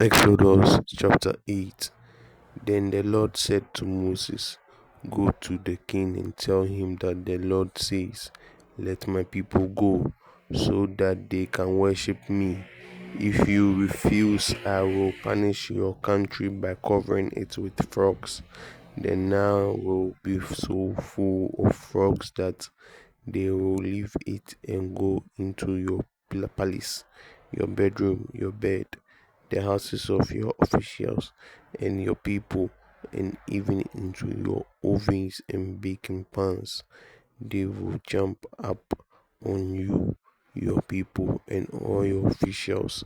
Exodus chapter 8. Then the Lord said to Moses, "Go to the king and tell him that the Lord says, 'Let my people go, so that they can worship me. If you refuse, I will punish your country by covering it with frogs. The Nile will be so full of frogs that they will leave it and go into your palace, your bedroom, your bed, the houses of your officials and your people, and even into your ovens and baking pans. They will jump up on you, your people, and all your officials."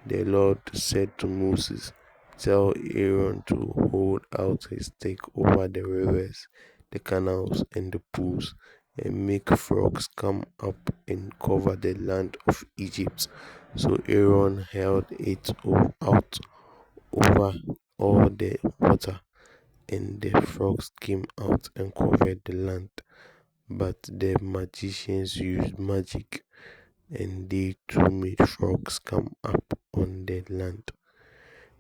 The Lord said to Moses, "Tell Aaron to hold out his stick over the rivers, the canals, and the pools, and make frogs come up and cover the land of Egypt." So Aaron held it out over all the water, and the frogs came out and covered the land. But the magicians used magic, and they too made frogs come up on the land.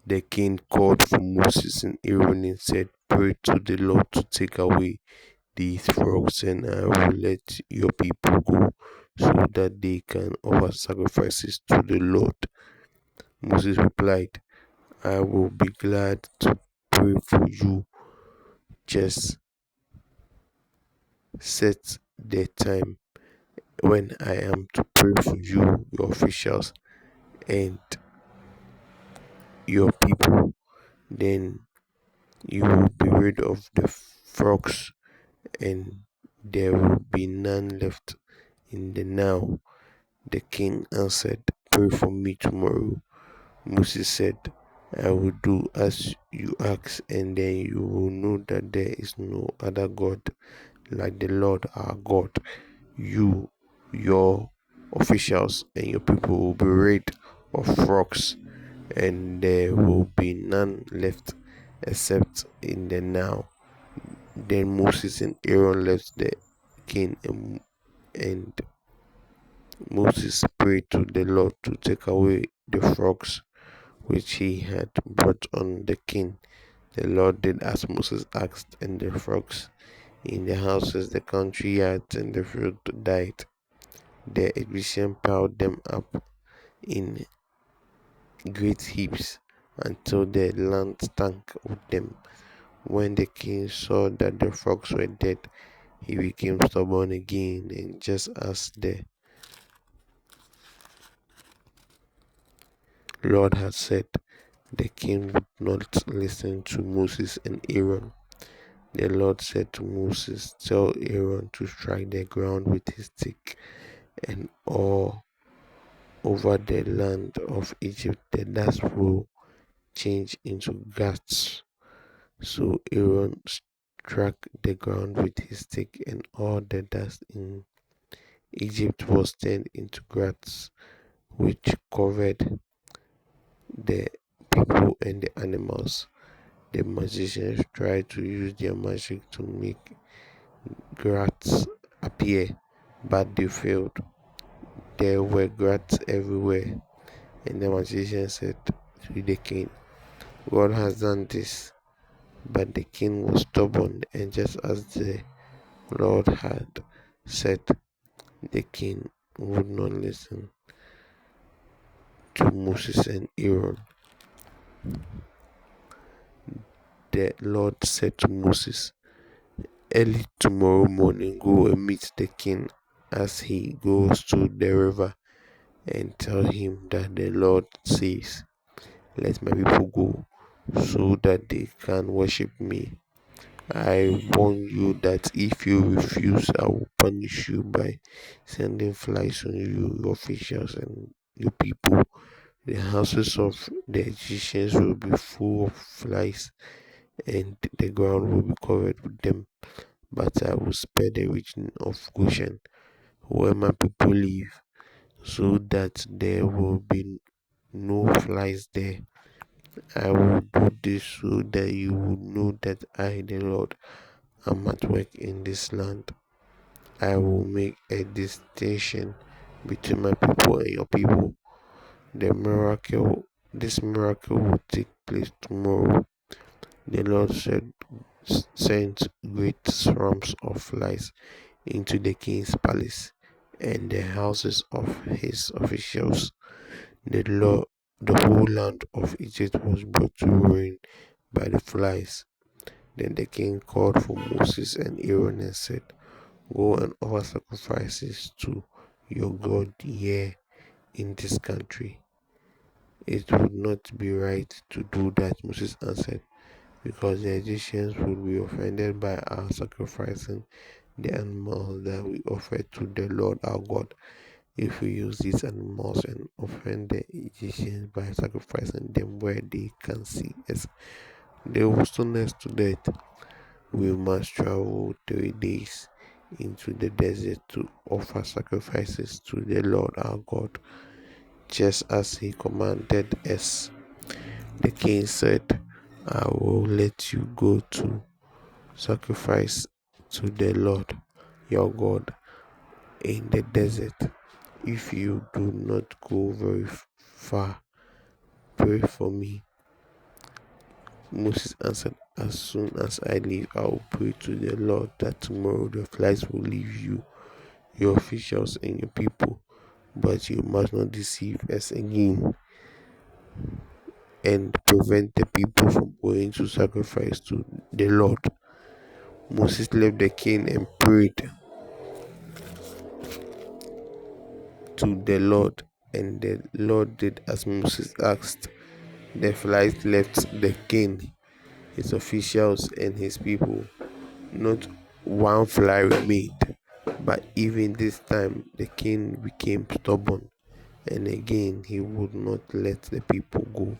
The king called for Moses and Aaron and said, "Pray to the Lord to take away these frogs, and I will let your people go, so that they can offer sacrifices to the Lord." Moses replied, "I will be glad to pray for you. Just set the time when I am to pray for you, your officials, and your people. Then you will be rid of the frogs, and there will be none left in the Nile." The king answered, "Pray for me tomorrow." Moses said, "I will do as you ask, and then you will know that there is no other God like the Lord our God. You, your officials, and your people will be rid of frogs, and there will be none left except in the Nile." Then Moses and Aaron left the king, and Moses prayed to the Lord to take away the frogs which he had brought on the king. The Lord did as Moses asked, and the frogs in the houses, the country yards, and the field died. The Egyptians piled them up in great heaps until the land stank with them. When the king saw that the frogs were dead, he became stubborn again, and just as the Lord had said, the king would not listen to Moses and Aaron. The Lord said to Moses, "Tell Aaron to strike the ground with his stick, and all over the land of Egypt the dust will change into grass." So Aaron struck the ground with his stick, and all the dust in Egypt was turned into grass, which covered the people and the animals. The magicians tried to use their magic to make grass appear, but they failed. There were grass everywhere, and the magician said to the king, "God has done this." But the king was stubborn, and just as the Lord had said, the king would not listen to Moses and Aaron. The Lord said to Moses, "Early tomorrow morning, go and meet the king as he goes to the river, and tell him that the Lord says, 'Let my people go, so that they can worship me.' I warn you that if you refuse, I will punish you by sending flies on you, your officials, and your people. The houses of the Egyptians will be full of flies, and the ground will be covered with them. But I will spare the region of Goshen, where my people live, so that there will be no flies there. I will do this so that you will know that I, the Lord, am at work in this land. I will make a distinction between my people and your people." The miracle This miracle would take place tomorrow. The Lord sent great swarms of flies into the king's palace and the houses of his officials. The whole land of Egypt was brought to ruin by the flies. Then the king called for Moses and Aaron and said, "Go and offer sacrifices to your God here in this country." "It would not be right to do that," Moses answered, "because the Egyptians would be offended by our sacrificing the animals that we offer to the Lord our God. If we use these animals and offend the Egyptians by sacrificing them where they can see us, they will stone us to death. We must travel 3 days into the desert to offer sacrifices to the Lord our God, just as he commanded us." The king said, "I will let you go to sacrifice to the Lord your God in the desert. If you do not go very far, pray for me." Moses answered, "As soon as I leave, I will pray to the Lord that tomorrow the flies will leave you, your officials, and your people. But you must not deceive us again and prevent the people from going to sacrifice to the Lord." Moses left the king and prayed to the Lord, and the Lord did as Moses asked. The flies left the king, his officials, and his people. Not one fly remained. But even this time, the king became stubborn, and again he would not let the people go.